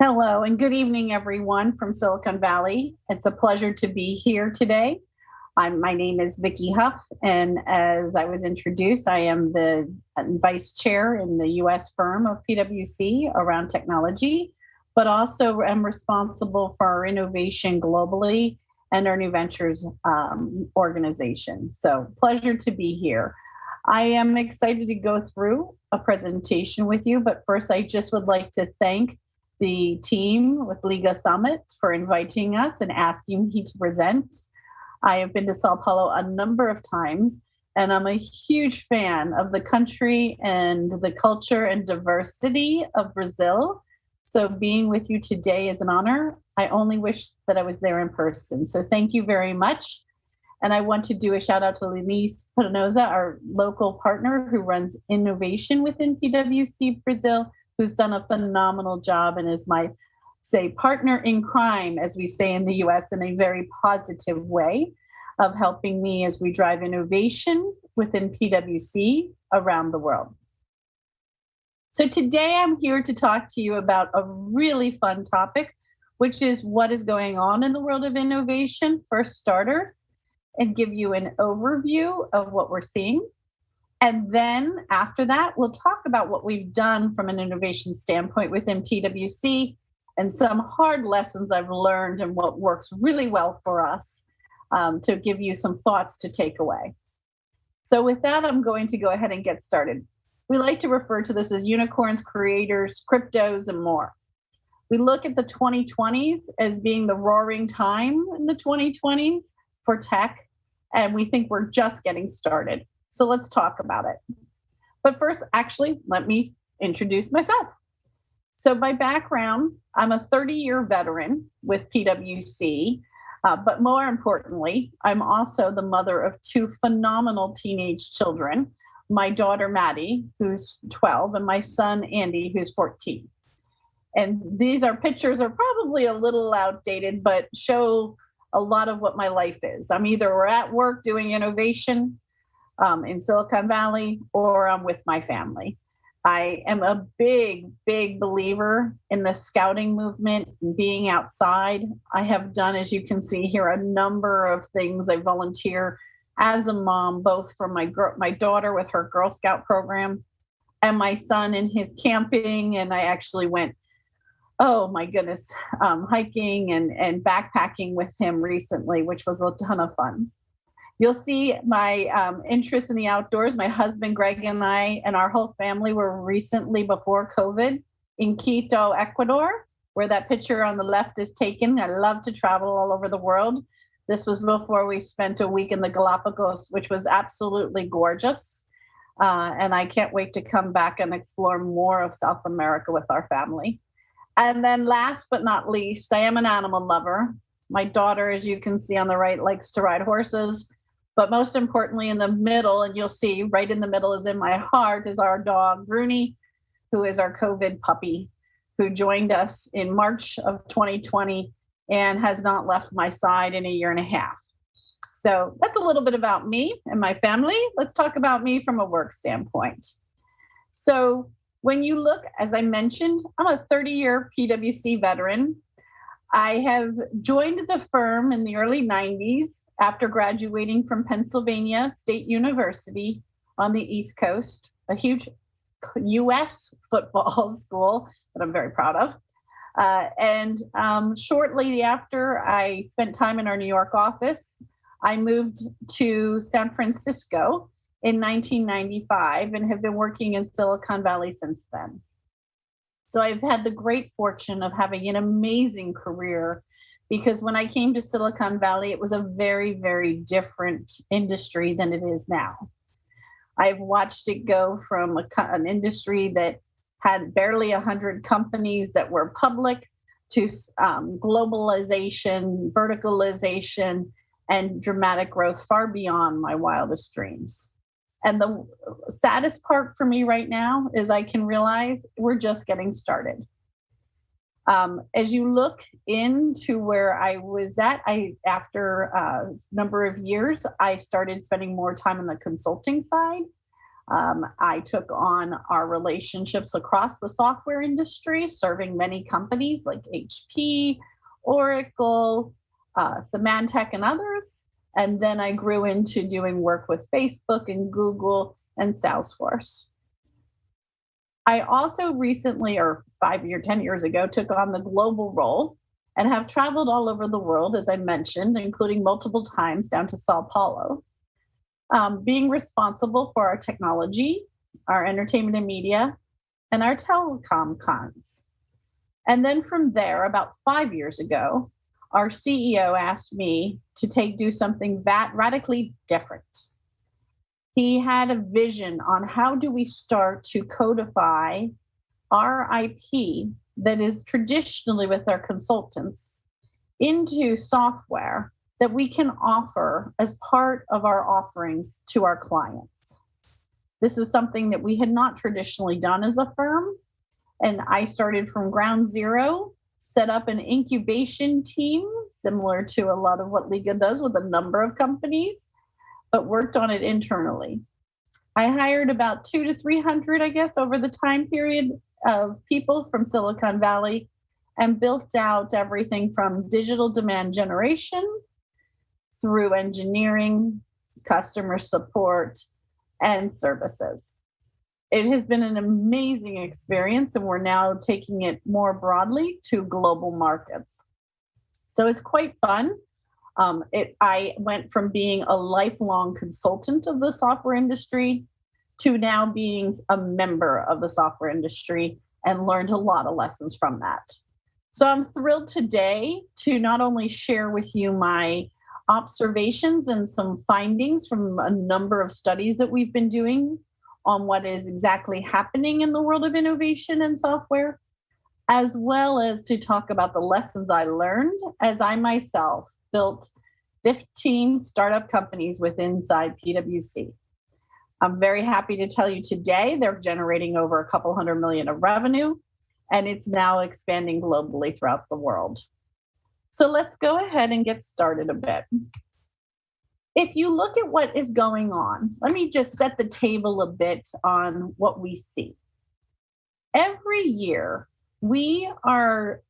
Hello and good evening, everyone from Silicon Valley. It's a pleasure to be here today. My name is Vicki Huff, and as I was introduced, I am the vice chair in the U.S. firm of PwC around technology, but also am responsible for our innovation globally and our new ventures organization. So pleasure to be here. I am excited to go through a presentation with you, but first I just would like to thank the team with Liga Summit for inviting us and asking me to present. I have been to Sao Paulo a number of times, and I'm a huge fan of the country and the culture and diversity of Brazil. So being with you today is an honor. I only wish that I was there in person. So thank you very much. And I want to do a shout out to Denise Penosa, our local partner who runs innovation within PwC Brazil, who's done a phenomenal job and is my, partner in crime, as we say in the US, in a very positive way of helping me as we drive innovation within PwC around the world. So today I'm here to talk to you about a really fun topic, which is what is going on in the world of innovation for starters, and give you an overview of what we're seeing. And then after that, we'll talk about what we've done from an innovation standpoint within PwC and some hard lessons I've learned and what works really well for us to give you some thoughts to take away. So with that, I'm going to go ahead and get started. We like to refer to this as unicorns, creators, cryptos, and more. We look at the 2020s as being the roaring time in the 2020s for tech, and we think we're just getting started. So let's talk about it. But first, actually, let me introduce myself. So by background, I'm a 30-year veteran with PwC, but more importantly, I'm also the mother of two phenomenal teenage children, my daughter, Maddie, who's 12, and my son, Andy, who's 14. And these pictures are probably a little outdated, but show a lot of what my life is. I'm either at work doing innovation, in Silicon Valley, or I'm with my family. I am a big, big believer in the scouting movement and being outside. I have done, as you can see here, a number of things. I volunteer as a mom, both for my daughter with her Girl Scout program and my son in his camping. And I actually went, oh my goodness, hiking and backpacking with him recently, which was a ton of fun. You'll see my interest in the outdoors. My husband, Greg, and I and our whole family were recently, before COVID, in Quito, Ecuador, where that picture on the left is taken. I love to travel all over the world. This was before we spent a week in the Galapagos, which was absolutely gorgeous. And I can't wait to come back and explore more of South America with our family. And then last but not least, I am an animal lover. My daughter, as you can see on the right, likes to ride horses. But most importantly, in the middle, and you'll see right in the middle is in my heart, is our dog, Bruni, who is our COVID puppy, who joined us in March of 2020 and has not left my side in a year and a half. So that's a little bit about me and my family. Let's talk about me from a work standpoint. So when you look, as I mentioned, I'm a 30-year PwC veteran. I have joined the firm in the early 90s after graduating from Pennsylvania State University on the East Coast, a huge US football school that I'm very proud of. And shortly after I spent time in our New York office, I moved to San Francisco in 1995 and have been working in Silicon Valley since then. So I've had the great fortune of having an amazing career, because when I came to Silicon Valley, it was a very, very different industry than it is now. I've watched it go from an industry that had barely 100 companies that were public to globalization, verticalization, and dramatic growth far beyond my wildest dreams. And the saddest part for me right now is I can realize we're just getting started. As you look into where I was at, after a number of years, I started spending more time on the consulting side. I took on our relationships across the software industry, serving many companies like HP, Oracle, Symantec, and others. And then I grew into doing work with Facebook and Google and Salesforce. I also recently, or 10 years ago, took on the global role and have traveled all over the world, as I mentioned, including multiple times down to Sao Paulo, being responsible for our technology, our entertainment and media, and our telecom cons. And then from there, about 5 years ago, our CEO asked me to do something radically different. He had a vision on how do we start to codify our IP that is traditionally with our consultants into software that we can offer as part of our offerings to our clients. This is something that we had not traditionally done as a firm. And I started from ground zero, set up an incubation team, similar to a lot of what Liga does with a number of companies, but worked on it internally. I hired about 200 to 300, I guess, over the time period of people from Silicon Valley and built out everything from digital demand generation through engineering, customer support, and services. It has been an amazing experience, and we're now taking it more broadly to global markets. So it's quite fun. I went from being a lifelong consultant of the software industry to now being a member of the software industry and learned a lot of lessons from that. So I'm thrilled today to not only share with you my observations and some findings from a number of studies that we've been doing on what is exactly happening in the world of innovation and software, as well as to talk about the lessons I learned as I myself built 15 startup companies inside PwC. I'm very happy to tell you today they're generating over a couple $100 million of revenue, and it's now expanding globally throughout the world. So let's go ahead and get started a bit. If you look at what is going on, let me just set the table a bit on what we see. Every year, we are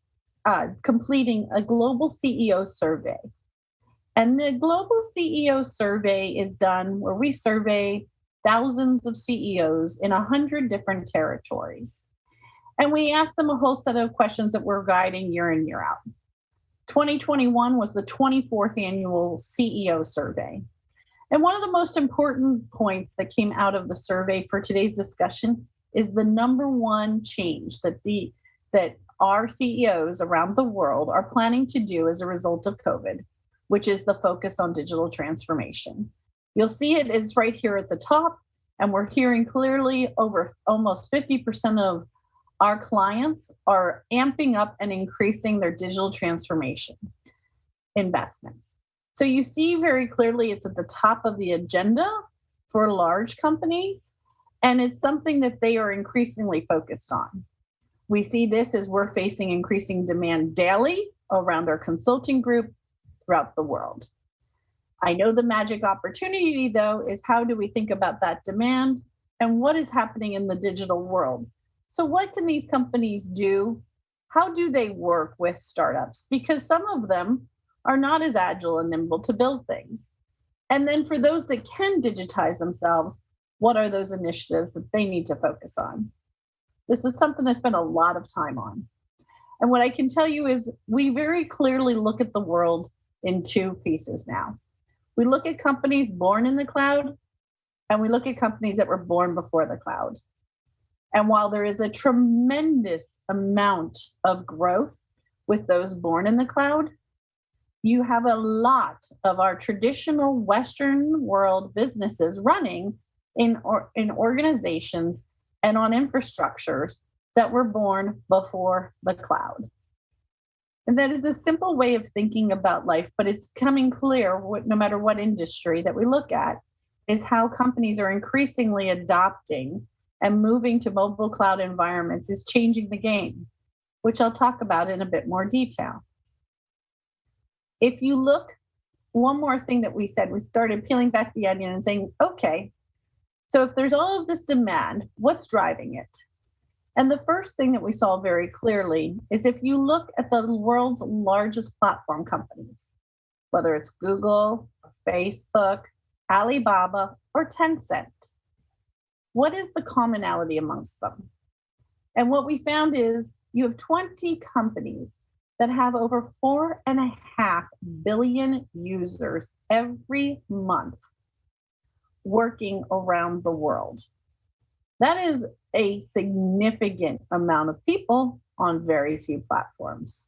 completing a global CEO survey. And the global CEO survey is done where we survey thousands of CEOs in 100 different territories. And we ask them a whole set of questions that we're guiding year in, year out. 2021 was the 24th annual CEO survey. And one of the most important points that came out of the survey for today's discussion is the number one change that our CEOs around the world are planning to do as a result of COVID, which is the focus on digital transformation. You'll see it is right here at the top, and we're hearing clearly over almost 50% of our clients are amping up and increasing their digital transformation investments. So you see very clearly it's at the top of the agenda for large companies, and it's something that they are increasingly focused on. We see this as we're facing increasing demand daily around our consulting group throughout the world. I know the magic opportunity, though, is how do we think about that demand and what is happening in the digital world? So what can these companies do? How do they work with startups? Because some of them are not as agile and nimble to build things. And then for those that can digitize themselves, what are those initiatives that they need to focus on? This is something I spend a lot of time on. And what I can tell you is we very clearly look at the world in two pieces now. We look at companies born in the cloud, and we look at companies that were born before the cloud. And while there is a tremendous amount of growth with those born in the cloud, you have a lot of our traditional Western world businesses running in organizations and on infrastructures that were born before the cloud. And that is a simple way of thinking about life, but it's becoming clear, no matter what industry that we look at, is how companies are increasingly adopting and moving to mobile cloud environments is changing the game, which I'll talk about in a bit more detail. If you look, one more thing that we said, we started peeling back the onion and saying, okay, So if there's all of this demand, what's driving it? And the first thing that we saw very clearly is if you look at the world's largest platform companies, whether it's Google, Facebook, Alibaba, or Tencent, what is the commonality amongst them? And what we found is you have 20 companies that have over 4.5 billion users every month working around the world. That is a significant amount of people on very few platforms.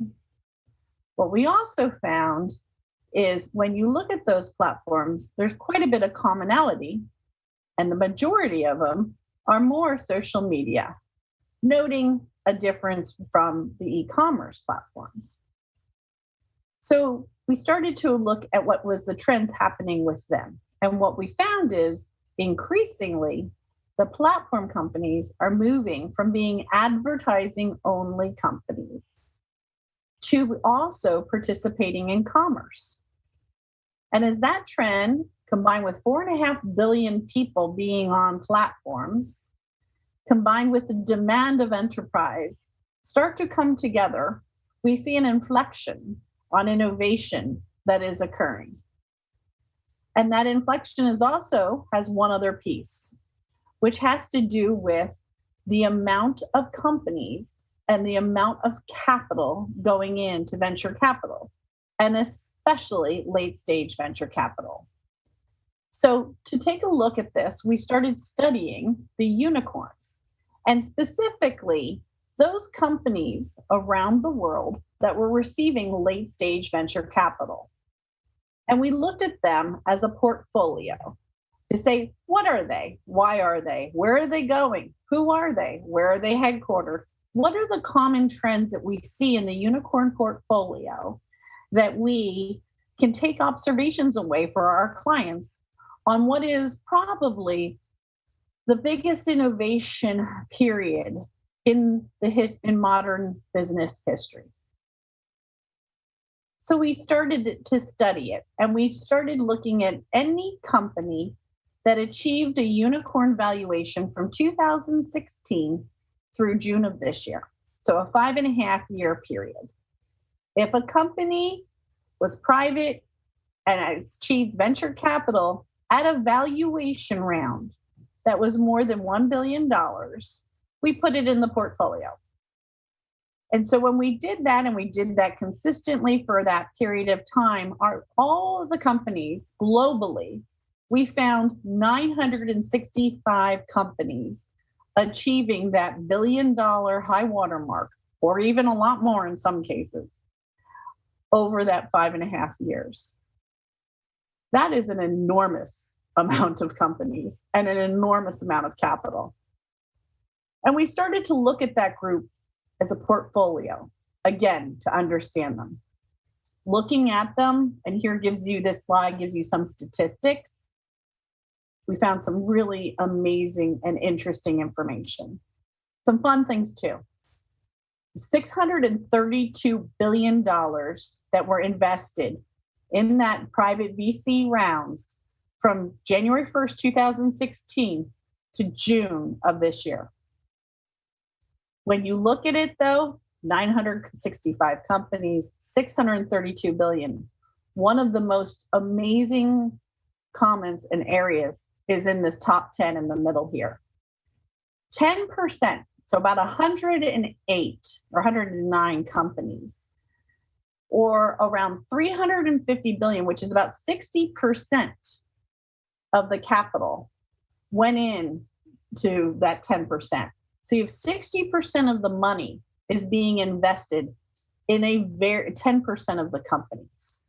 What we also found is when you look at those platforms, there's quite a bit of commonality, and the majority of them are more social media, noting a difference from the e-commerce platforms. So we started to look at what was the trends happening with them. And what we found is increasingly, the platform companies are moving from being advertising only companies to also participating in commerce. And as that trend, combined with 4.5 billion people being on platforms, combined with the demand of enterprise, start to come together, we see an inflection on innovation that is occurring. And that inflection is also has one other piece, which has to do with the amount of companies and the amount of capital going into venture capital, and especially late stage venture capital. So to take a look at this, we started studying the unicorns, and specifically those companies around the world that were receiving late stage venture capital. And we looked at them as a portfolio to say, what are they? Why are they? Where are they going? Who are they? Where are they headquartered? What are the common trends that we see in the unicorn portfolio that we can take observations away for our clients on what is probably the biggest innovation period in modern business history? So we started to study it, and we started looking at any company that achieved a unicorn valuation from 2016 through June of this year. So a 5.5-year period. If a company was private and achieved venture capital at a valuation round that was more than $1 billion, we put it in the portfolio. And so when we did that, and we did that consistently for that period of time, all of the companies globally, we found 965 companies achieving that $1 billion high water mark, or even a lot more in some cases, over that 5.5 years. That is an enormous amount of companies and an enormous amount of capital. And we started to look at that group as a portfolio, again, to understand them. Looking at them, and this slide gives you some statistics. We found some really amazing and interesting information. Some fun things too. $632 billion that were invested in that private VC rounds from January 1st, 2016 to June of this year. When you look at it though, 965 companies, 632 billion. One of the most amazing comments and areas is in this top 10 in the middle here. 10%, so about 108 or 109 companies, or around 350 billion, which is about 60% of the capital, went in to that 10%. So you have 60% of the money is being invested in 10% of the companies.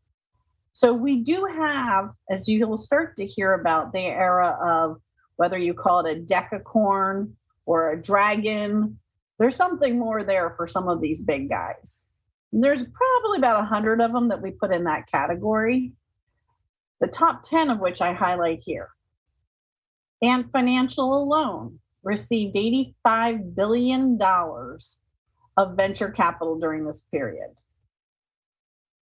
So we do have, as you will start to hear about, the era of whether you call it a decacorn or a dragon, there's something more there for some of these big guys. And there's probably about 100 of them that we put in that category, the top 10 of which I highlight here. Ant Financial alone received $85 billion of venture capital during this period.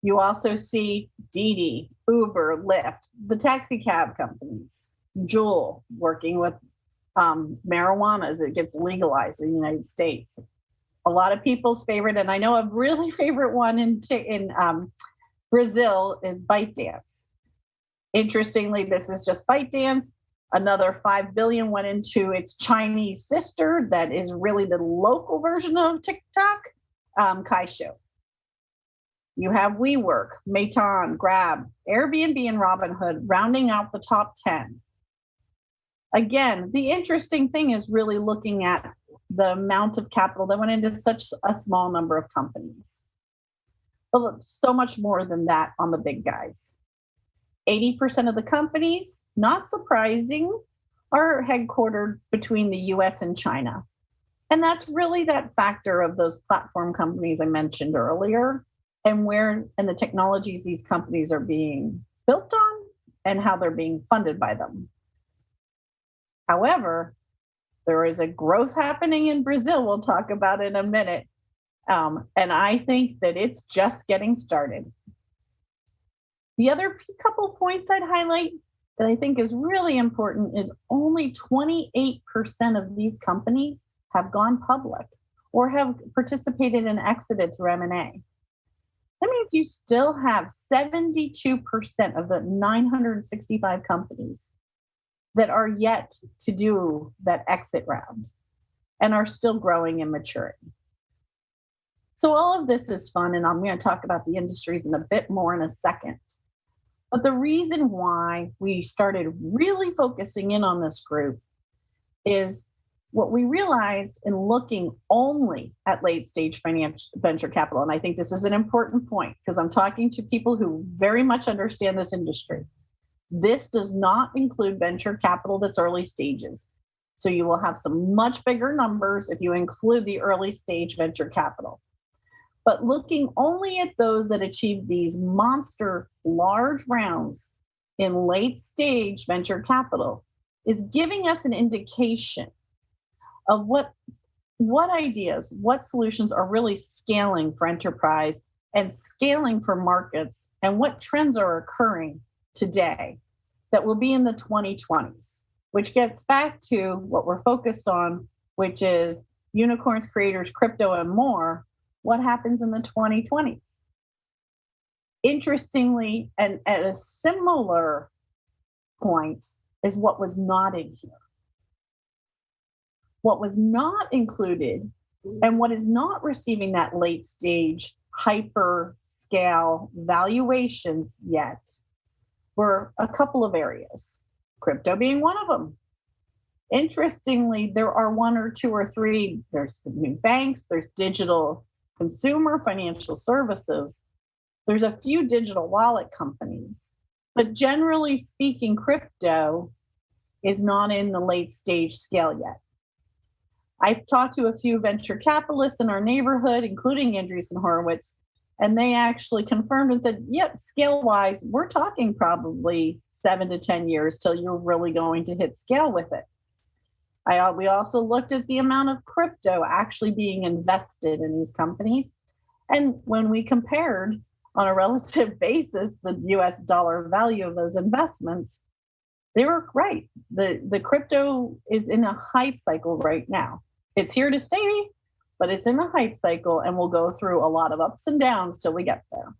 You also see Didi, Uber, Lyft, the taxi cab companies, Joule working with marijuana as it gets legalized in the United States. A lot of people's favorite, and I know a really favorite one in Brazil is ByteDance. Interestingly, this is just ByteDance. Another 5 billion went into its Chinese sister that is really the local version of TikTok, Kaisho. You have WeWork, Meituan, Grab, Airbnb, and Robinhood rounding out the top 10. Again, the interesting thing is really looking at the amount of capital that went into such a small number of companies. But so much more than that on the big guys. 80% of the companies, not surprising, are headquartered between the US and China. And that's really that factor of those platform companies I mentioned earlier, and the technologies these companies are being built on and how they're being funded by them. However, there is a growth happening in Brazil we'll talk about in a minute. And I think that it's just getting started. The other couple points I'd highlight that I think is really important is only 28% of these companies have gone public or have participated and exited through M&A. That means you still have 72% of the 965 companies that are yet to do that exit round and are still growing and maturing. So all of this is fun, and I'm going to talk about the industries in a bit more in a second. But the reason why we started really focusing in on this group is what we realized in looking only at late stage venture capital. And I think this is an important point because I'm talking to people who very much understand this industry. This does not include venture capital that's early stages. So you will have some much bigger numbers if you include the early stage venture capital. But looking only at those that achieve these monster large rounds in late stage venture capital is giving us an indication of what ideas, what solutions are really scaling for enterprise and scaling for markets, and what trends are occurring today that will be in the 2020s, which gets back to what we're focused on, which is unicorns, creators, crypto, and more. What happens in the 2020s? Interestingly, and at a similar point, is what was not in here. What was not included and what is not receiving that late stage hyper scale valuations yet were a couple of areas, crypto being one of them. Interestingly, there are one or two or three, there's new banks, there's digital consumer financial services, there's a few digital wallet companies, but generally speaking, crypto is not in the late stage scale yet. I've talked to a few venture capitalists in our neighborhood, including Andreessen Horowitz, and they actually confirmed and said, yep, scale-wise, we're talking probably 7 to 10 years till you're really going to hit scale with it. We also looked at the amount of crypto actually being invested in these companies. And when we compared on a relative basis, the US dollar value of those investments, they were right. The crypto is in a hype cycle right now. It's here to stay, but it's in a hype cycle and we'll go through a lot of ups and downs till we get there.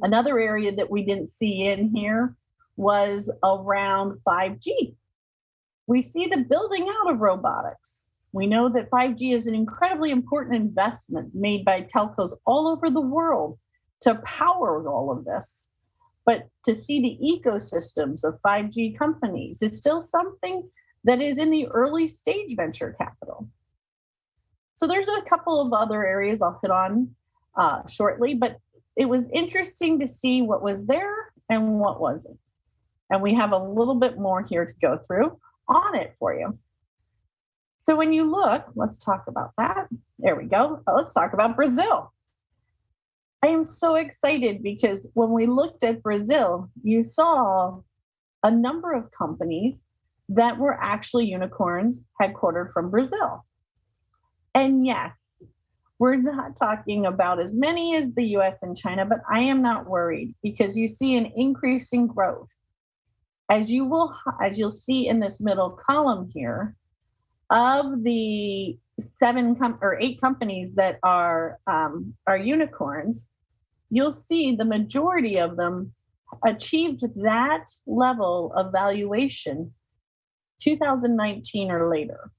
Another area that we didn't see in here was around 5G. We see the building out of robotics. We know that 5G is an incredibly important investment made by telcos all over the world to power all of this. But to see the ecosystems of 5G companies is still something that is in the early stage venture capital. So there's a couple of other areas I'll hit on shortly, but it was interesting to see what was there and what wasn't. And we have a little bit more here to go through on it for you. So when you look, let's talk about that. There we go. Let's talk about Brazil. I am so excited because when we looked at Brazil, you saw a number of companies that were actually unicorns headquartered from Brazil. And yes, we're not talking about as many as the US and China, but I am not worried because you see an increasing growth As you'll see in this middle column here, of the 8 companies that are unicorns, you'll see the majority of them achieved that level of valuation 2019 or later.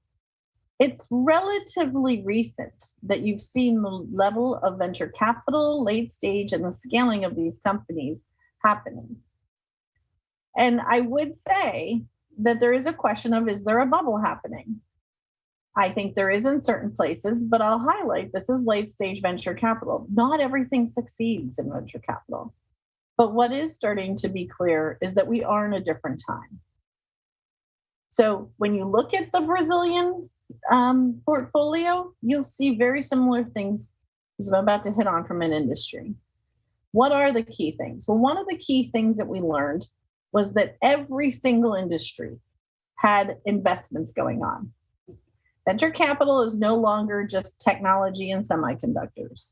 It's relatively recent that you've seen the level of venture capital, late stage, and the scaling of these companies happening. And I would say that there is a question of, is there a bubble happening? I think there is in certain places, but I'll highlight this is late stage venture capital. Not everything succeeds in venture capital. But what is starting to be clear is that we are in a different time. So when you look at the Brazilian portfolio, you'll see very similar things as I'm about to hit on from an industry. What are the key things? Well, one of the key things that we learned was that every single industry had investments going on. Venture capital is no longer just technology and semiconductors.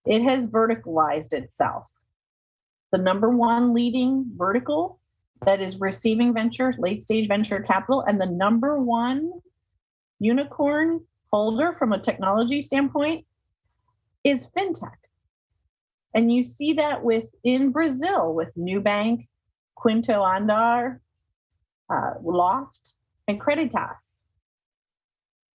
It has verticalized itself. The number one leading vertical that is receiving late stage venture capital, and the number one unicorn holder from a technology standpoint is fintech. And you see that in Brazil with Nubank, Quinto Andar, Loft, and Creditas.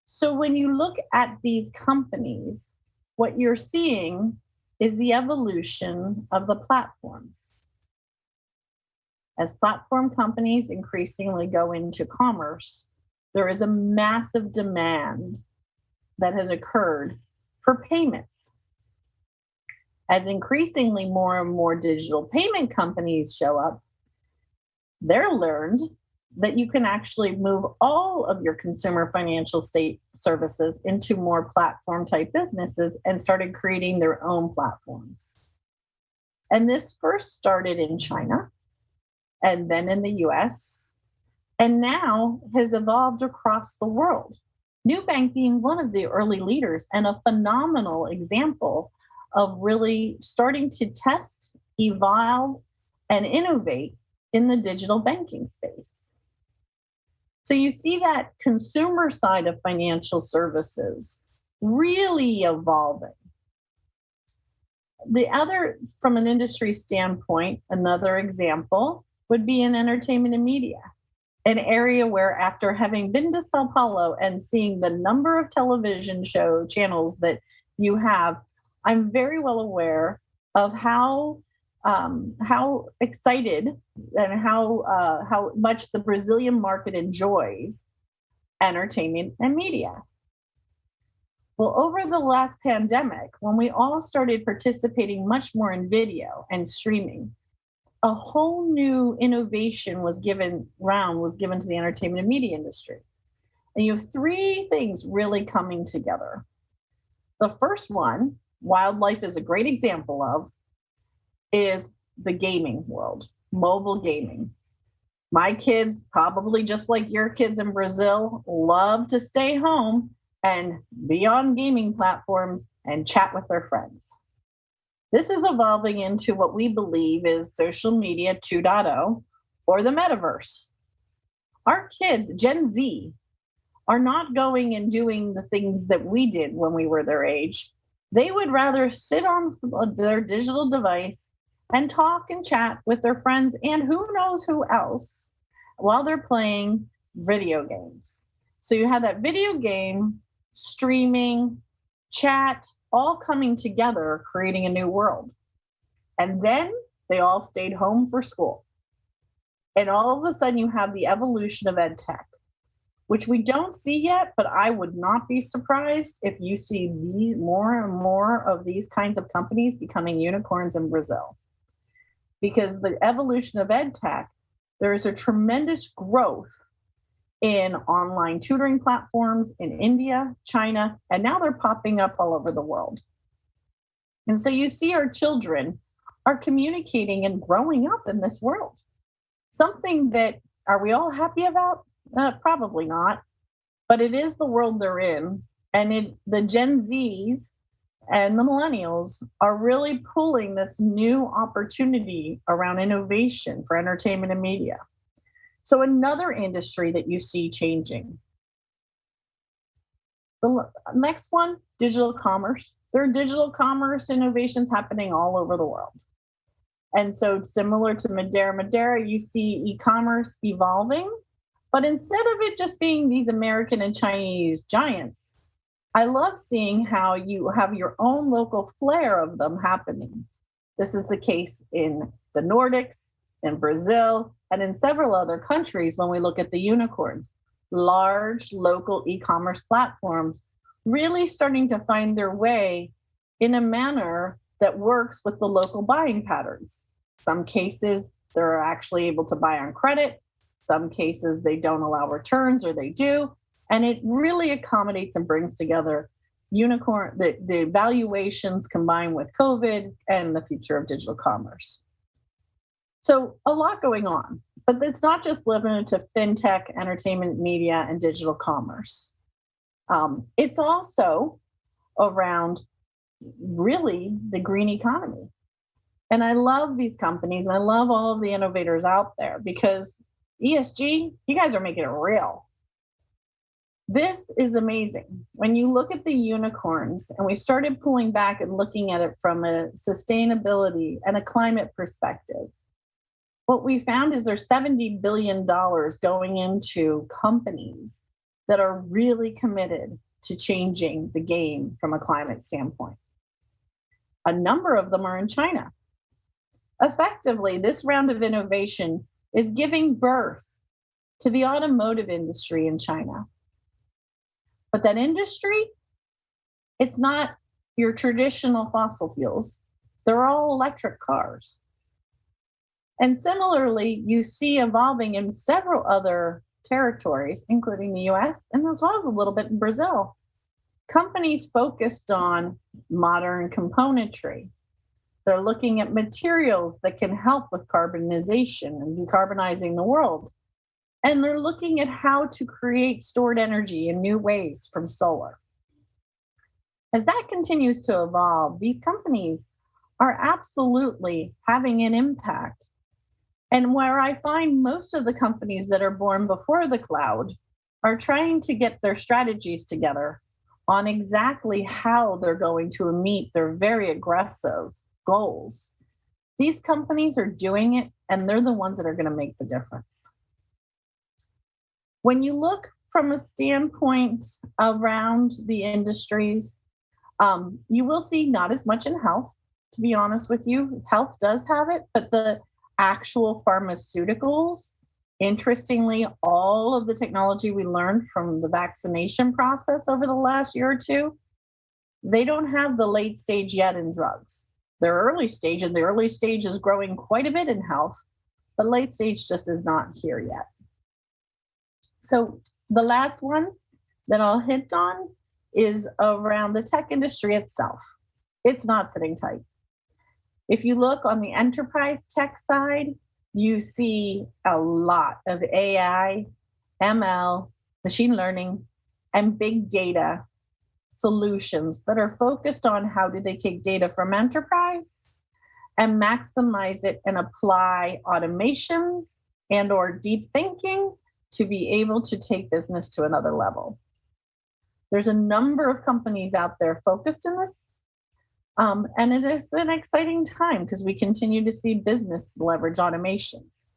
So when you look at these companies, what you're seeing is the evolution of the platforms. As platform companies increasingly go into commerce, there is a massive demand that has occurred for payments. As increasingly more and more digital payment companies show up, they're learned that you can actually move all of your consumer financial state services into more platform type businesses and started creating their own platforms. And this first started in China and then in the US, and now has evolved across the world. Nubank being one of the early leaders and a phenomenal example of really starting to test, evolve, and innovate in the digital banking space. So you see that consumer side of financial services really evolving. The other, from an industry standpoint, another example would be in entertainment and media, an area where, after having been to Sao Paulo and seeing the number of television show channels that you have, I'm very well aware of how excited and how much the Brazilian market enjoys entertainment and media. Well, over the last pandemic, when we all started participating much more in video and streaming, a whole new innovation was given to the entertainment and media industry. And you have 3 things really coming together. The first one, wildlife is a great example of, is the gaming world, mobile gaming. My kids, probably just like your kids in Brazil, love to stay home and be on gaming platforms and chat with their friends. This is evolving into what we believe is social media 2.0 or the metaverse. Our kids, Gen Z, are not going and doing the things that we did when we were their age. They would rather sit on their digital device and talk and chat with their friends and who knows who else while they're playing video games. So you have that video game, streaming, chat, all coming together, creating a new world. And then they all stayed home for school. And all of a sudden you have the evolution of ed tech, which we don't see yet, but I would not be surprised if you see more and more of these kinds of companies becoming unicorns in Brazil. Because the evolution of ed tech, there is a tremendous growth in online tutoring platforms in India, China, and now they're popping up all over the world. And so you see our children are communicating and growing up in this world. Something that, are we all happy about? Probably not, but it is the world they're in. And the Gen Zs and the millennials are really pulling this new opportunity around innovation for entertainment and media. So another industry that you see changing. The next one, digital commerce. There are digital commerce innovations happening all over the world. And so similar to Madeira, you see e-commerce evolving, but instead of it just being these American and Chinese giants, I love seeing how you have your own local flair of them happening. This is the case in the Nordics, in Brazil, and in several other countries when we look at the unicorns. Large local e-commerce platforms really starting to find their way in a manner that works with the local buying patterns. Some cases, they're actually able to buy on credit. Some cases, they don't allow returns or they do. And it really accommodates and brings together the valuations combined with COVID and the future of digital commerce. So a lot going on, but it's not just limited to fintech, entertainment, media, and digital commerce. It's also around really the green economy. And I love these companies and I love all of the innovators out there because ESG, you guys are making it real. This is amazing. When you look at the unicorns and we started pulling back and looking at it from a sustainability and a climate perspective, what we found is there's $70 billion going into companies that are really committed to changing the game from a climate standpoint. A number of them are in China. Effectively, this round of innovation is giving birth to the automotive industry in China. But that industry, it's not your traditional fossil fuels. They're all electric cars. And similarly, you see evolving in several other territories, including the US, and as well as a little bit in Brazil. Companies focused on modern componentry. They're looking at materials that can help with carbonization and decarbonizing the world. And they're looking at how to create stored energy in new ways from solar. As that continues to evolve, these companies are absolutely having an impact. And where I find most of the companies that are born before the cloud are trying to get their strategies together on exactly how they're going to meet their very aggressive goals. These companies are doing it, and they're the ones that are going to make the difference. When you look from a standpoint around the industries, you will see not as much in health, to be honest with you. Health does have it, but the actual pharmaceuticals, interestingly, all of the technology we learned from the vaccination process over the last year or two, they don't have the late stage yet in drugs. They're early stage, and the early stage is growing quite a bit in health, but late stage just is not here yet. So the last one that I'll hit on is around the tech industry itself. It's not sitting tight. If you look on the enterprise tech side, you see a lot of AI, ML, machine learning, and big data solutions that are focused on how do they take data from enterprise and maximize it and apply automations and or deep thinking to be able to take business to another level. There's a number of companies out there focused in this. And it is an exciting time because we continue to see business leverage automations.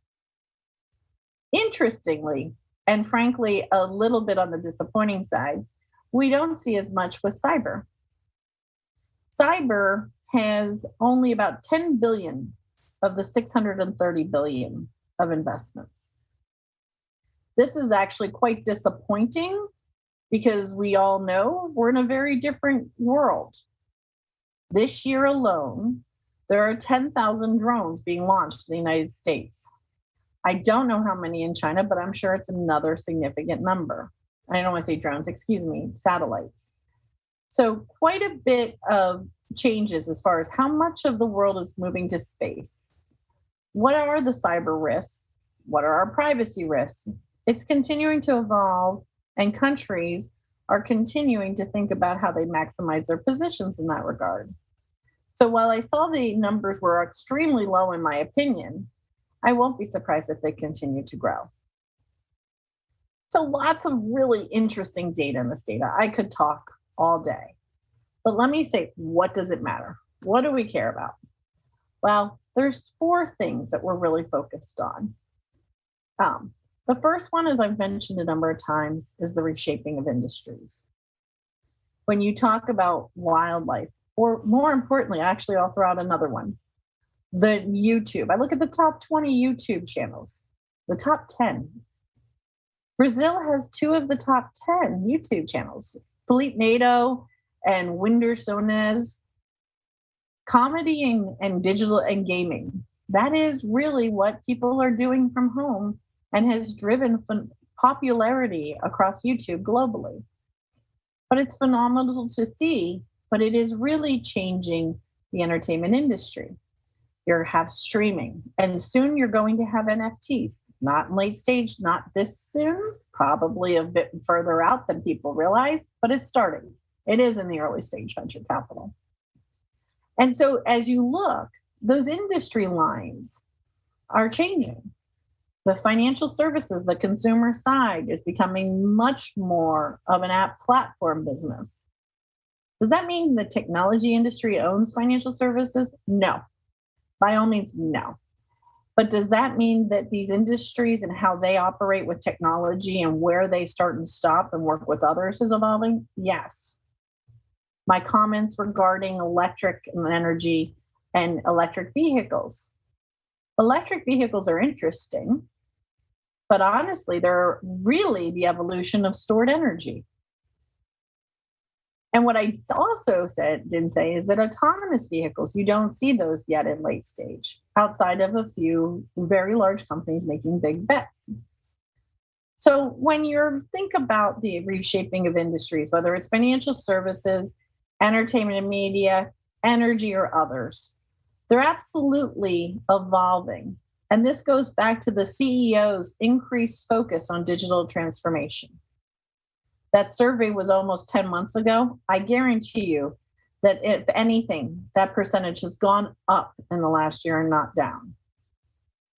Interestingly, and frankly, a little bit on the disappointing side, we don't see as much with cyber. Cyber has only about 10 billion of the 630 billion of investments. This is actually quite disappointing because we all know we're in a very different world. This year alone, there are 10,000 drones being launched in the United States. I don't know how many in China, but I'm sure it's another significant number. I don't want to say drones, excuse me, satellites. So quite a bit of changes as far as how much of the world is moving to space. What are the cyber risks? What are our privacy risks? It's continuing to evolve, and countries are continuing to think about how they maximize their positions in that regard. So while I saw the numbers were extremely low in my opinion, I won't be surprised if they continue to grow. So lots of really interesting data in this data. I could talk all day. But let me say, what does it matter? What do we care about? Well, there's 4 things that we're really focused on. The first one, as I've mentioned a number of times, is the reshaping of industries. When you talk about wildlife, or more importantly, actually, I'll throw out another one, the YouTube. I look at the top 20 YouTube channels, the top 10. Brazil has 2 of the top 10 YouTube channels, Felipe Neto and Whindersson. Comedy and digital and gaming. That is really what people are doing from home and has driven popularity across YouTube globally. But it's phenomenal to see, but it is really changing the entertainment industry. You have streaming, and soon you're going to have NFTs, not in late stage, not this soon, probably a bit further out than people realize, but it's starting. It is in the early stage venture capital. And so as you look, those industry lines are changing. The financial services, the consumer side is becoming much more of an app platform business. Does that mean the technology industry owns financial services? No. By all means, no. But does that mean that these industries and how they operate with technology and where they start and stop and work with others is evolving? Yes. My comments regarding electric and energy and electric vehicles. Electric vehicles are interesting, but honestly, they're really the evolution of stored energy. And what I also didn't say is that autonomous vehicles, you don't see those yet in late stage, outside of a few very large companies making big bets. So when you think about the reshaping of industries, whether it's financial services, entertainment and media, energy, or others, they're absolutely evolving. And this goes back to the CEO's increased focus on digital transformation. That survey was almost 10 months ago. I guarantee you that if anything, that percentage has gone up in the last year and not down.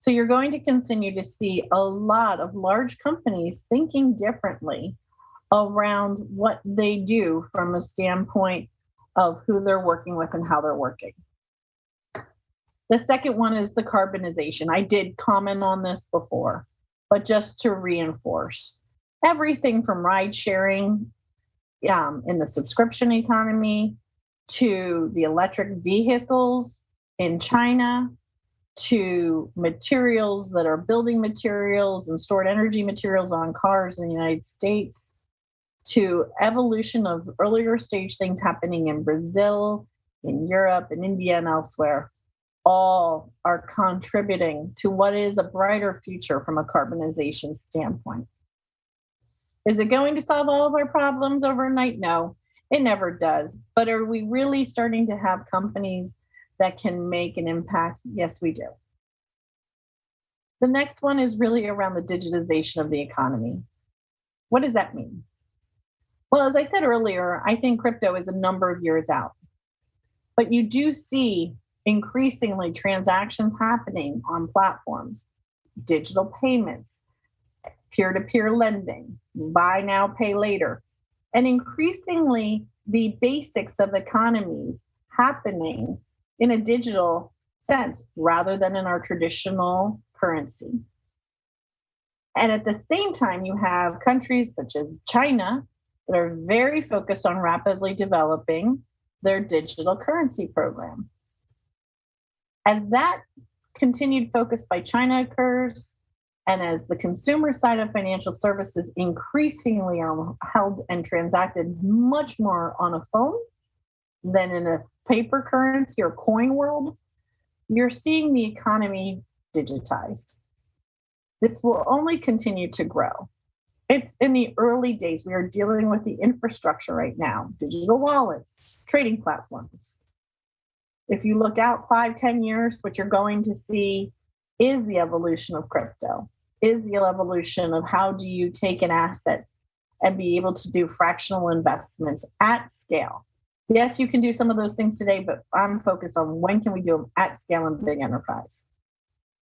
So you're going to continue to see a lot of large companies thinking differently around what they do from a standpoint of who they're working with and how they're working. The second one is the carbonization. I did comment on this before, but just to reinforce, everything from ride sharing in the subscription economy to the electric vehicles in China to materials that are building materials and stored energy materials on cars in the United States, to evolution of earlier stage things happening in Brazil, in Europe, in India, and elsewhere, all are contributing to what is a brighter future from a carbonization standpoint. Is it going to solve all of our problems overnight? No, it never does. But are we really starting to have companies that can make an impact? Yes, we do. The next one is really around the digitization of the economy. What does that mean? Well, as I said earlier, I think crypto is a number of years out. But you do see increasingly transactions happening on platforms, digital payments, peer-to-peer lending, buy now, pay later, and increasingly the basics of economies happening in a digital sense rather than in our traditional currency. And at the same time, you have countries such as China that are very focused on rapidly developing their digital currency program. As that continued focus by China occurs, and as the consumer side of financial services increasingly are held and transacted much more on a phone than in a paper currency or coin world, you're seeing the economy digitized. This will only continue to grow. It's in the early days. We are dealing with the infrastructure right now, digital wallets, trading platforms. If you look out 5-10 years, what you're going to see is the evolution of crypto, is the evolution of how do you take an asset and be able to do fractional investments at scale. Yes, you can do some of those things today, but I'm focused on when can we do them at scale in big enterprise.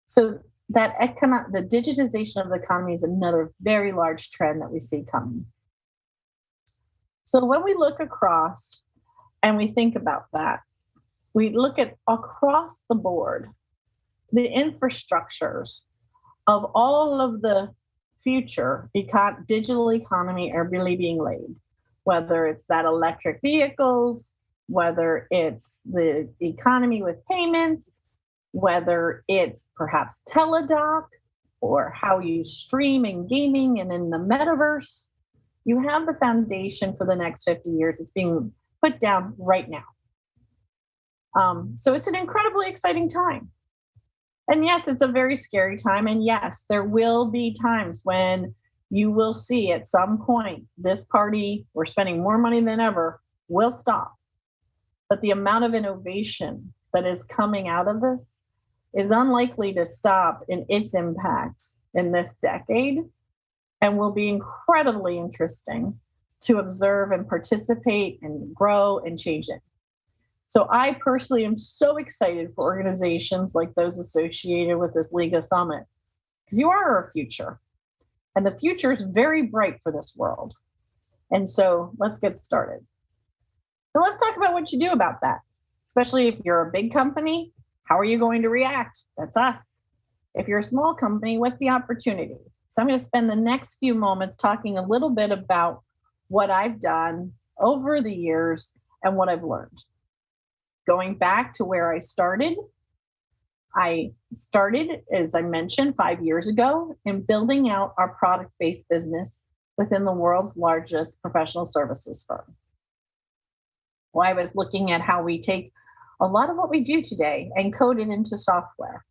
So the digitization of the economy is another very large trend that we see coming. So when we look across and we think about that, we look at across the board, the infrastructures of all of the future digital economy are really being laid, whether it's that electric vehicles, whether it's the economy with payments, whether it's perhaps teledoc or how you stream and gaming and in the metaverse. You have the foundation for the next 50 years. It's being put down right now. So it's an incredibly exciting time. And yes, it's a very scary time. And yes, there will be times when you will see at some point, this party, we're spending more money than ever, will stop. But the amount of innovation that is coming out of this is unlikely to stop in its impact in this decade, and will be incredibly interesting to observe and participate and grow and change it. So I personally am so excited for organizations like those associated with this Liga Summit, because you are our future, and the future is very bright for this world. And so let's get started. So let's talk about what you do about that, especially if you're a big company. How are you going to react? That's us. If you're a small company, what's the opportunity? So I'm going to spend the next few moments talking a little bit about what I've done over the years and what I've learned. Going back to where I started, as I mentioned, 5 years ago in building out our product-based business within the world's largest professional services firm. Well, I was looking at how we take a lot of what we do today and code it into software.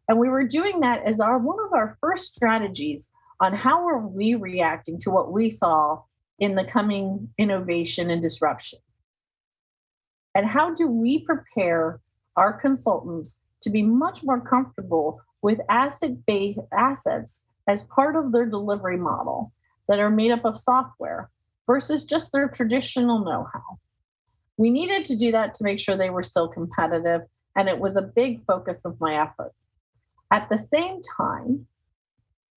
And we were doing that as one of our first strategies on how are we reacting to what we saw in the coming innovation and disruption. And how do we prepare our consultants to be much more comfortable with asset-based assets as part of their delivery model that are made up of software versus just their traditional know-how? We needed to do that to make sure they were still competitive, and it was a big focus of my effort. At the same time,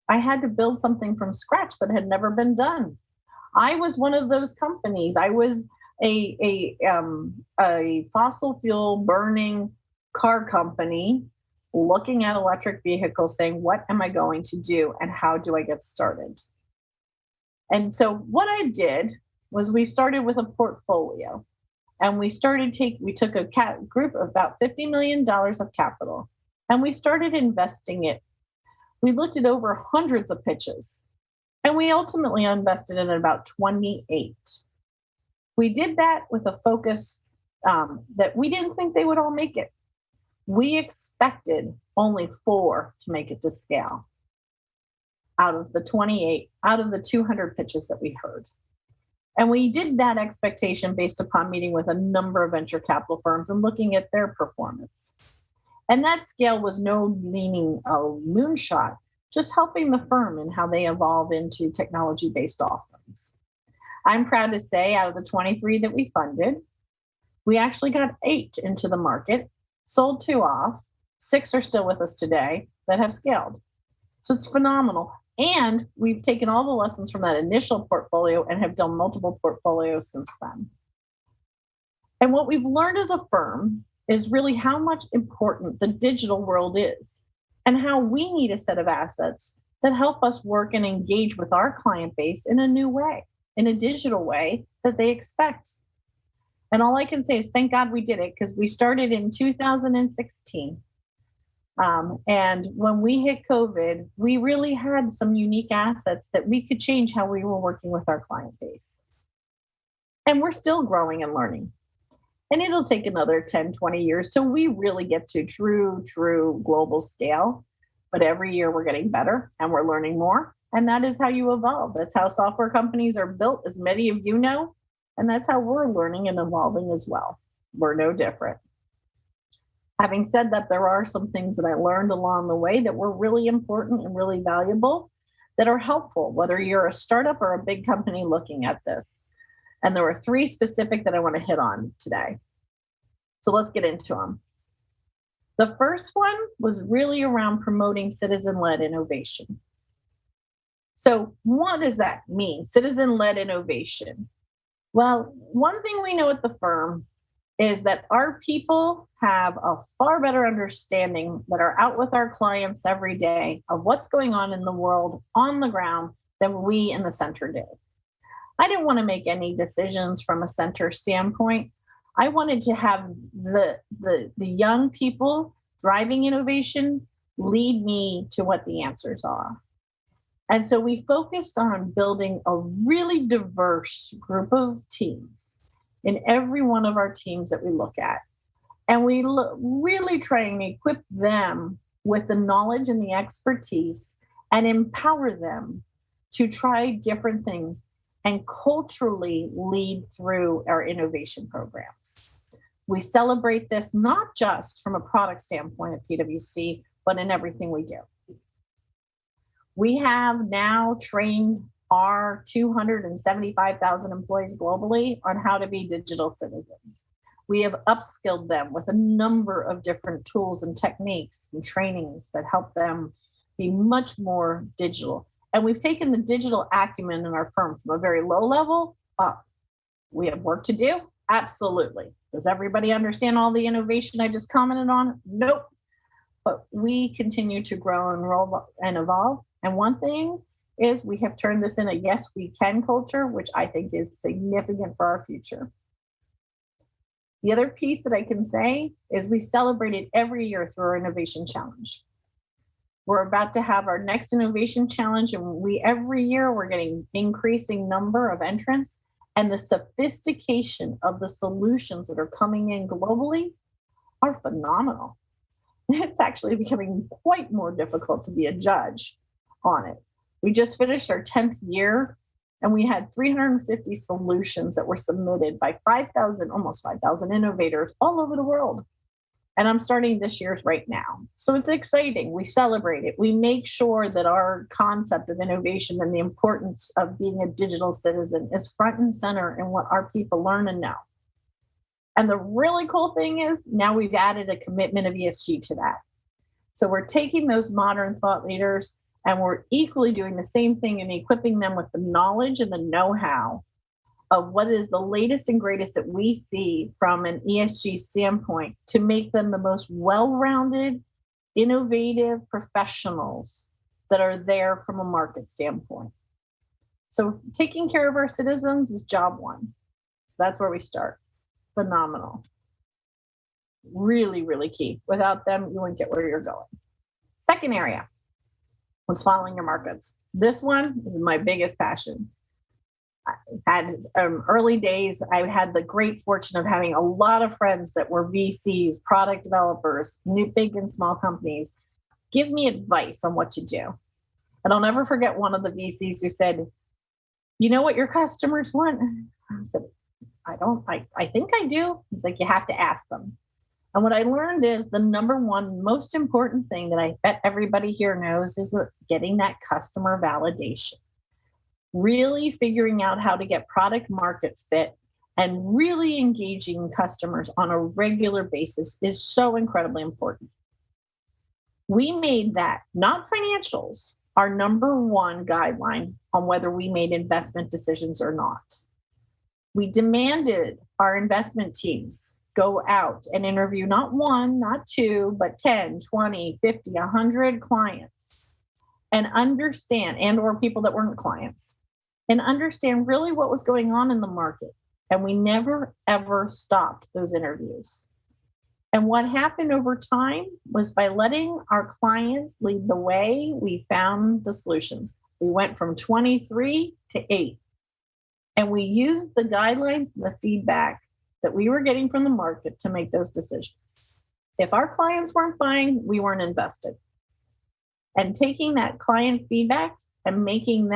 I had to build something from scratch that had never been done. I was one of those companies. I was a fossil fuel burning car company looking at electric vehicles saying, what am I going to do and how do I get started? And so what I did was we started with a portfolio, and we took a group of about $50 million of capital, and we started investing it. We looked at over hundreds of pitches, and we ultimately invested in about 28. We did that with a focus that we didn't think they would all make it. We expected only 4 to make it to scale out of the 28, out of the 200 pitches that we heard. And we did that expectation based upon meeting with a number of venture capital firms and looking at their performance. And that scale was no meaning a moonshot, just helping the firm in how they evolve into technology-based offerings. I'm proud to say out of the 23 that we funded, we actually got 8 into the market, sold 2 off, 6 are still with us today that have scaled. So it's phenomenal. And we've taken all the lessons from that initial portfolio and have done multiple portfolios since then. And what we've learned as a firm is really how much important the digital world is and how we need a set of assets that help us work and engage with our client base in a new way, in a digital way that they expect. And all I can say is thank God we did it, because we started in 2016. And when we hit COVID, we really had some unique assets that we could change how we were working with our client base. And we're still growing and learning. And it'll take another 10, 20 years till we really get to true global scale. But every year we're getting better and we're learning more. And that is how you evolve. That's how software companies are built, as many of you know. And that's how we're learning and evolving as well. We're no different. Having said that, there are some things that I learned along the way that were really important and really valuable that are helpful, whether you're a startup or a big company looking at this. And there were 3 specific that I want to hit on today. So let's get into them. The first one was really around promoting citizen-led innovation. So what does that mean, citizen-led innovation? Well, one thing we know at the firm is that our people have a far better understanding that are out with our clients every day of what's going on in the world on the ground than we in the center do. I didn't want to make any decisions from a center standpoint. I wanted to have the young people driving innovation lead me to what the answers are. And so we focused on building a really diverse group of teams in every one of our teams that we look at. And we really try and equip them with the knowledge and the expertise and empower them to try different things and culturally lead through our innovation programs. We celebrate this not just from a product standpoint at PwC, but in everything we do. We have now trained our 275,000 employees globally on how to be digital citizens. We have upskilled them with a number of different tools and techniques and trainings that help them be much more digital. And we've taken the digital acumen in our firm from a very low level up. We have work to do? Absolutely. Does everybody understand all the innovation I just commented on? Nope. But we continue to grow and roll and evolve. And one thing is we have turned this in a yes, we can culture, which I think is significant for our future. The other piece that I can say is we celebrate it every year through our innovation challenge. We're about to have our next innovation challenge, and every year we're getting increasing number of entrants, and the sophistication of the solutions that are coming in globally are phenomenal. It's actually becoming quite more difficult to be a judge on it. We just finished our 10th year, and we had 350 solutions that were submitted by almost 5,000 innovators all over the world. And I'm starting this year's right now. So it's exciting. We celebrate it. We make sure that our concept of innovation and the importance of being a digital citizen is front and center in what our people learn and know. And the really cool thing is now we've added a commitment of ESG to that. So we're taking those modern thought leaders and we're equally doing the same thing and equipping them with the knowledge and the know-how of what is the latest and greatest that we see from an ESG standpoint to make them the most well-rounded, innovative professionals that are there from a market standpoint. So taking care of our citizens is job one. So that's where we start. Phenomenal. Really, really key. Without them, you wouldn't get where you're going. Second area was following your markets. This one is my biggest passion. I had early days, I had the great fortune of having a lot of friends that were VCs, product developers, new, big and small companies, give me advice on what to do. And I'll never forget one of the VCs who said, you know what your customers want? I said, I think I do. He's like, you have to ask them. And what I learned is the number one most important thing that I bet everybody here knows is getting that customer validation. Really figuring out how to get product market fit and really engaging customers on a regular basis is so incredibly important. We made that, not financials, our number one guideline on whether we made investment decisions or not. We demanded our investment teams go out and interview not one, not two, but 10, 20, 50, 100 clients and understand, and or people that weren't clients, and understand really what was going on in the market. And we never, ever stopped those interviews. And what happened over time was by letting our clients lead the way, we found the solutions. We went from 23 to 8. And we used the guidelines and the feedback that we were getting from the market to make those decisions. If our clients weren't buying, we weren't invested. And taking that client feedback and making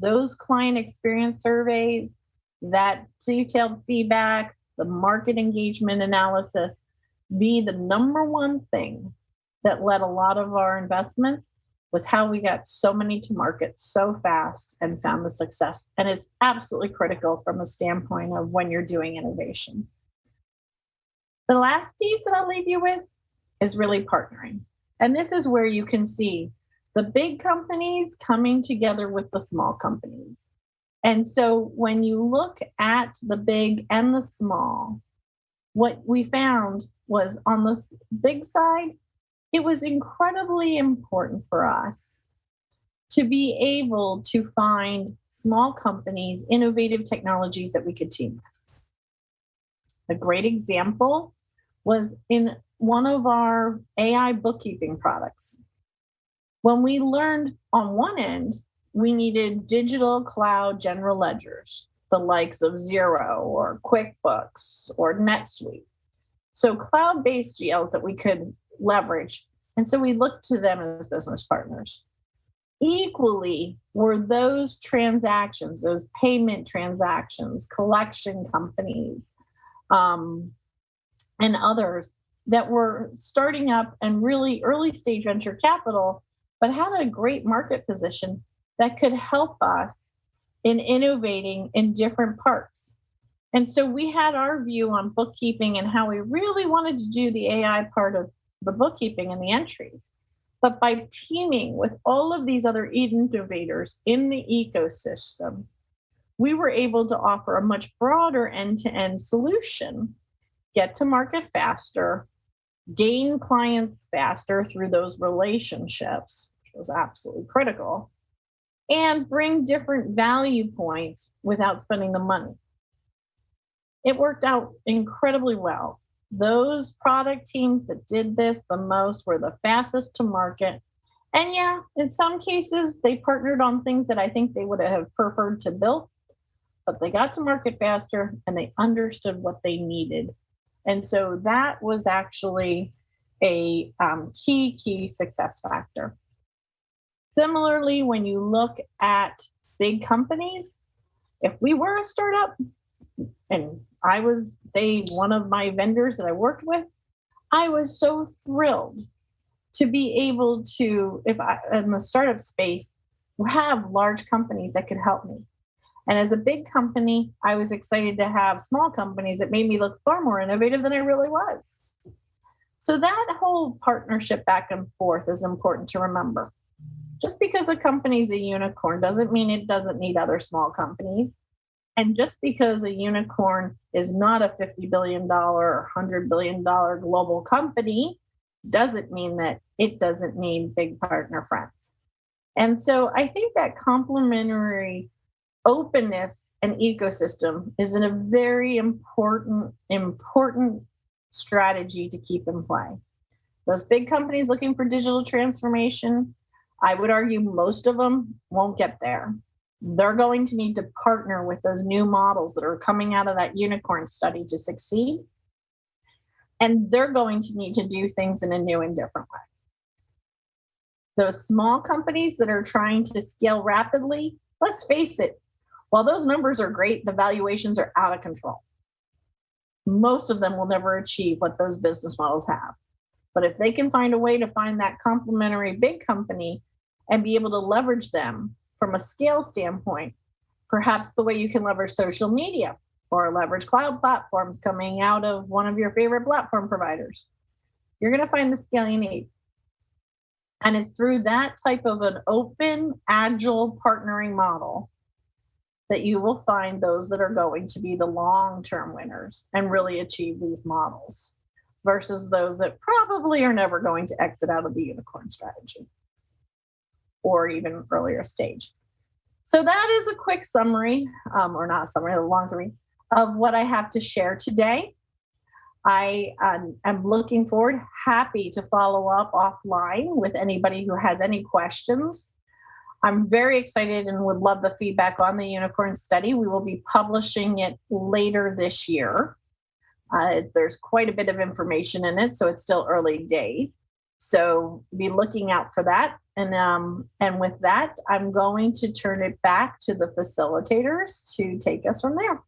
those client experience surveys, that detailed feedback, the market engagement analysis, be the number one thing that led a lot of our investments was how we got so many to market so fast and found the success. And it's absolutely critical from a standpoint of when you're doing innovation. The last piece that I'll leave you with is really partnering. And this is where you can see the big companies coming together with the small companies. And so when you look at the big and the small, what we found was on the big side, it was incredibly important for us to be able to find small companies, innovative technologies that we could team with. A great example was in one of our AI bookkeeping products. When we learned on one end, we needed digital cloud general ledgers, the likes of Xero or QuickBooks or NetSuite. So cloud-based GLs that we could leverage. And so we looked to them as business partners. Equally were those transactions, those payment transactions, collection companies, and others that were starting up and really early stage venture capital, but had a great market position that could help us in innovating in different parts. And so we had our view on bookkeeping and how we really wanted to do the AI part of the bookkeeping and the entries. But by teaming with all of these other innovators in the ecosystem, we were able to offer a much broader end-to-end solution, get to market faster, gain clients faster through those relationships, which was absolutely critical, and bring different value points without spending the money. It worked out incredibly well. Those product teams that did this the most were the fastest to market. And yeah, in some cases, they partnered on things that I think they would have preferred to build, but they got to market faster and they understood what they needed. And so that was actually a key success factor. Similarly, when you look at big companies, if we were a startup and I was, say, one of my vendors that I worked with, I was so thrilled to be able to, in the startup space, have large companies that could help me. And as a big company, I was excited to have small companies that made me look far more innovative than I really was. So that whole partnership back and forth is important to remember. Just because a company is a unicorn doesn't mean it doesn't need other small companies. And just because a unicorn is not a $50 billion or $100 billion global company doesn't mean that it doesn't need big partner friends. And so I think that complementary openness and ecosystem is a very important strategy to keep in play. Those big companies looking for digital transformation, I would argue most of them won't get there. They're going to need to partner with those new models that are coming out of that unicorn study to succeed. And they're going to need to do things in a new and different way. Those small companies that are trying to scale rapidly, let's face it, while those numbers are great, the valuations are out of control. Most of them will never achieve what those business models have. But if they can find a way to find that complementary big company and be able to leverage them from a scale standpoint, perhaps the way you can leverage social media or leverage cloud platforms coming out of one of your favorite platform providers, you're going to find the scale you need. And it's through that type of an open, agile partnering model that you will find those that are going to be the long-term winners and really achieve these models versus those that probably are never going to exit out of the unicorn strategy or even earlier stage. So that is a quick summary, or not a summary, a long summary of what I have to share today. I am looking forward, happy to follow up offline with anybody who has any questions. I'm very excited and would love the feedback on the unicorn study. We will be publishing it later this year. There's quite a bit of information in it, so it's still early days. So be looking out for that. And with that, I'm going to turn it back to the facilitators to take us from there.